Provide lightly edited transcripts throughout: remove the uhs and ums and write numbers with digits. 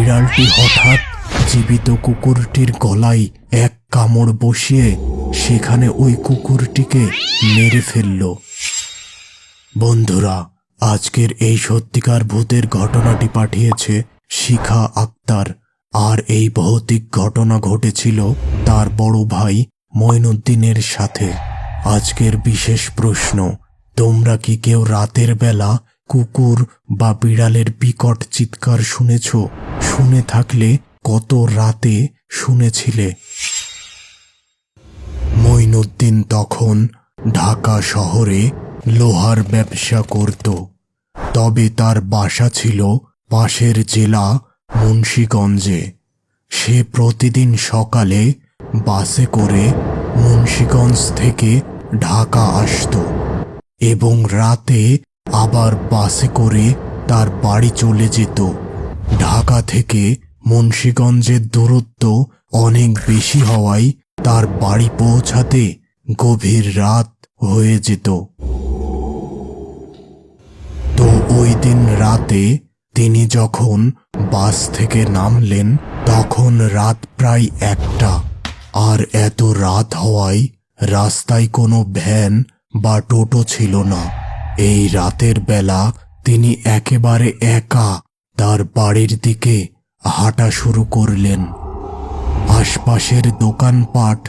বিড়ালটি হঠাৎ জীবিত কুকুরটির গলায় এক কামড় বসিয়ে সেখানে ওই কুকুরটিকে মেরে ফেলল। বন্ধুরা, আজকের এই সত্যিকার ভূতের ঘটনাটি পাঠিয়েছে শিখা আক্তার। আর এই ভৌতিক ঘটনা ঘটেছিল তার বড় ভাই মঈনুদ্দিনের সাথে। আজকের বিশেষ প্রশ্ন, তোমরা কি কেউ রাতের বেলা কুকুর বা বিড়ালের বিকট চিৎকার শুনেছ? শুনে থাকলে কত রাতে শুনেছিলে? মঈনুদ্দিন তখন ঢাকা শহরে লোহার ব্যবসা করত। তবে তার বাসা ছিল পাশের জেলা মুন্সিগঞ্জে। সে প্রতিদিন সকালে বাসে করে মুন্সিগঞ্জ থেকে ঢাকা আসত এবং রাতে আবার বাসে করে তার বাড়ি চলে যেত। ঢাকা থেকে মুন্সিগঞ্জের দূরত্ব অনেক বেশি হওয়ায় তার বাড়ি পৌঁছাতে গভীর রাত হয়ে যেত। তো ওই দিন রাতে তিনি যখন বাস থেকে নামলেন তখন রাত প্রায় 1টা। আর এত রাত হওয়ায় রাস্তায় কোনো ভ্যান বা টোটো ছিল না। এই রাতের বেলা তিনি একেবারে একা তার বাড়ির দিকে হাঁটা শুরু করলেন। আশপাশের দোকানপাট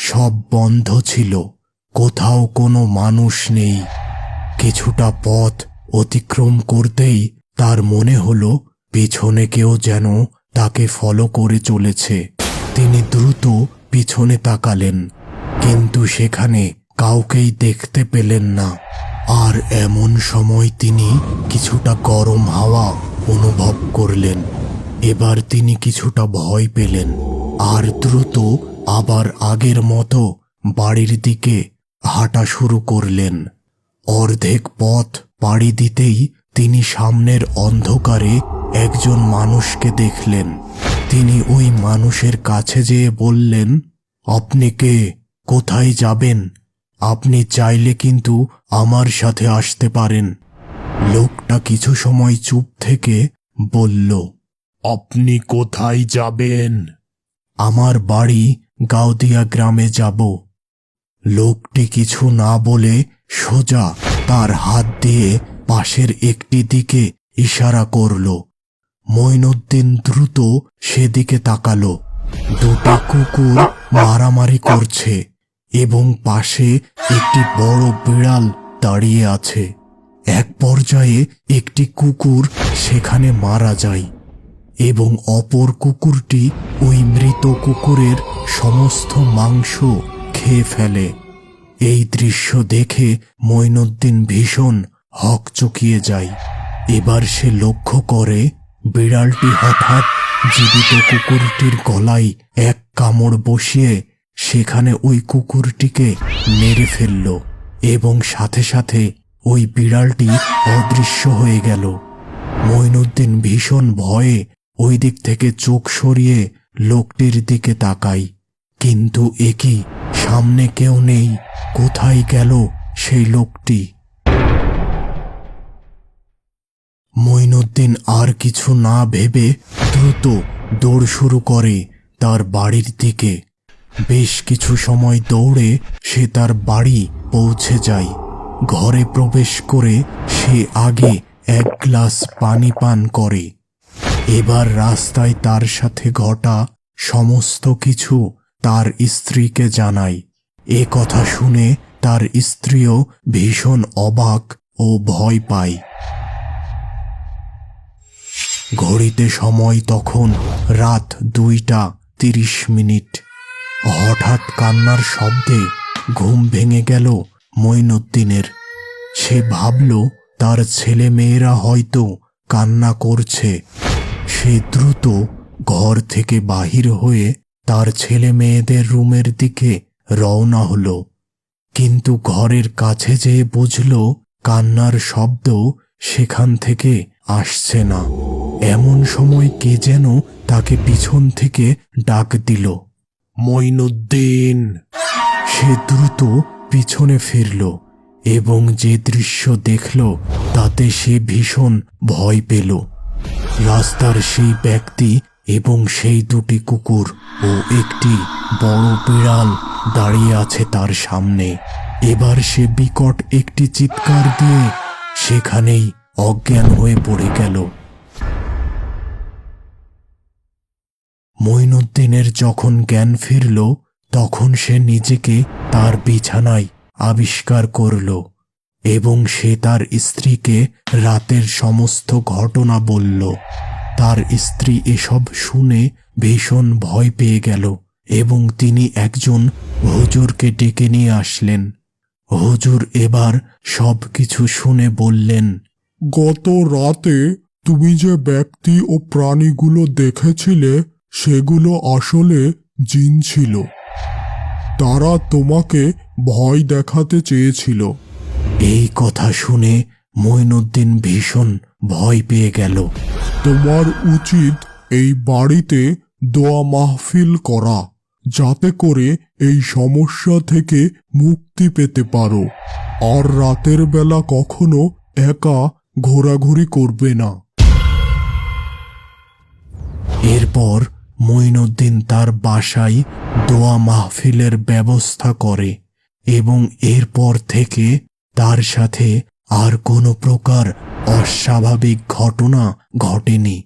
সব বন্ধ ছিল, কোথাও কোনো মানুষ নেই। কিছুটা পথ অতিক্রম করতেই তার মনে হলো পিছনে কেউ যেন তাকে ফলো করে চলেছে। তিনি দ্রুত পিছনে তাকালেন, কিন্তু সেখানে কাউকেই দেখতে পেলেন না। আর এমন সময় তিনি কিছুটা গরম হাওয়া অনুভব করলেন। এবার তিনি কিছুটা ভয় পেলেন আর দ্রুত আবার আগের মতো বাড়ির দিকে হাঁটা শুরু করলেন। অর্ধেক পথ পাড়ি দিতেই তিনি সামনের অন্ধকারে একজন মানুষকে দেখলেন। তিনি ওই মানুষের কাছে যেয়ে বললেন, আপনি কে? কোথায় যাবেন? আপনি চাইলে কিন্তু আমার সাথে আসতে পারেন। লোকটা কিছু সময় চুপ থেকে বলল, আপনি কোথায় যাবেন? আমার বাড়ি গাউদিয়া গ্রামে যাব। লোকটি কিছু না বলে সোজা তার হাত দিয়ে পাশের একটি দিকে ইশারা করল। মঈনুদ্দিন দ্রুত সেদিকে তাকালো। দুটো কুকুর মারামারি করছে এবং পাশে একটি বড় বিড়াল দাঁড়িয়ে আছে। এক পর্যায়ে একটি কুকুর সেখানে মারা যায় এবং অপর কুকুরটি ওই মৃত কুকুরের সমস্ত মাংস খেয়ে ফেলে। এই দৃশ্য দেখে মঈনুদ্দিন ভীষণ হকচকিয়ে যায়। এবার সে লক্ষ্য করে বিড়ালটি হঠাৎ জীবিত কুকুরটির গলায় এক কামড় বসিয়ে সেখানে ওই কুকুরটিকে মেরে ফেলল এবং সাথে সাথে ওই বিড়ালটি অদৃশ্য হয়ে গেল। মঈনুদ্দিন ভীষণ ভয়ে ওই দিক থেকে চোখ সরিয়ে লোকটির দিকে তাকায়, কিন্তু একই সামনে কেউ নেই। কোথায় গেল সেই লোকটি? মঈনুদ্দিন আর কিছু না ভেবে দ্রুত দৌড় শুরু করে তার বাড়ির দিকে। বেশ কিছু সময় দৌড়ে সে তার বাড়ি পৌঁছে যায়। ঘরে প্রবেশ করে সে আগে এক গ্লাস পানি পান করে। এবার রাস্তায় তার সাথে ঘটা সমস্ত কিছু তার স্ত্রীকে জানায়। এ কথা শুনে তার স্ত্রীও ভীষণ অবাক ও ভয় পায়। ঘড়িতে সময় তখন রাত 2টা 30। হঠাৎ কান্নার শব্দে ঘুম ভেঙে গেল মঈনুদ্দিনের। সে ভাবল তার ছেলে মেয়েরা হয়তো কান্না করছে। সে দ্রুত ঘর থেকে বাহির হয়ে তার ছেলে মেয়েদের রুমের দিকে রওনা হলো, কিন্তু ঘরের কাছে যেয়ে বুঝল কান্নার শব্দ সেখান থেকে আসছে না। এমন সময় কে যেন তাকে পিছন থেকে ডাক দিল, মঈনুদ্দিন। সে দ্রুত পিছনে ফিরল এবং যে দৃশ্য দেখল তাতে সে ভীষণ ভয় পেল। রাস্তার সেই ব্যক্তি এবং সেই দুটি কুকুর ও একটি বড় বিড়াল দাঁড়িয়ে আছে তার সামনে। এবার সে বিকট একটি চিৎকার দিয়ে সেখানেই অজ্ঞান হয়ে পড়ে গেল। মঈনুদ্দিনের যখন জ্ঞান ফিরল, তখন সে নিজেকে তার বিছানায় আবিষ্কার করল এবং সে তার স্ত্রীকে রাতের সমস্ত ঘটনা বলল। তার স্ত্রী এসব শুনে ভীষণ ভয় পেয়ে গেল এবং তিনি একজন হুজুরকে ডেকে নিয়ে আসলেন। হুজুর এবার সবকিছু শুনে বললেন, গত রাতে তুমি যে ব্যক্তি ও প্রাণীগুলো দেখেছিলে সেগুলো আসলে জিন ছিল। তারা তোমাকে ভয় দেখাতে চেয়েছিল। এই কথা শুনে মঈনুদ্দিন ভীষণ ভয় পেয়ে গেল। তোমার উচিত এই বাড়িতে দোয়া মাহফিল করা, যাতে করে এই সমস্যা থেকে মুক্তি পেতে পারো। আর রাতের বেলা কখনো একা ঘোরাঘুরি করবে না। এরপর মঈনুদ্দিন তার বাসায় দোয়া মাহফিলের ব্যবস্থা করে এবং এরপর থেকে তার সাথে আর কোনো প্রকার অস্বাভাবিক ঘটনা ঘটেনি।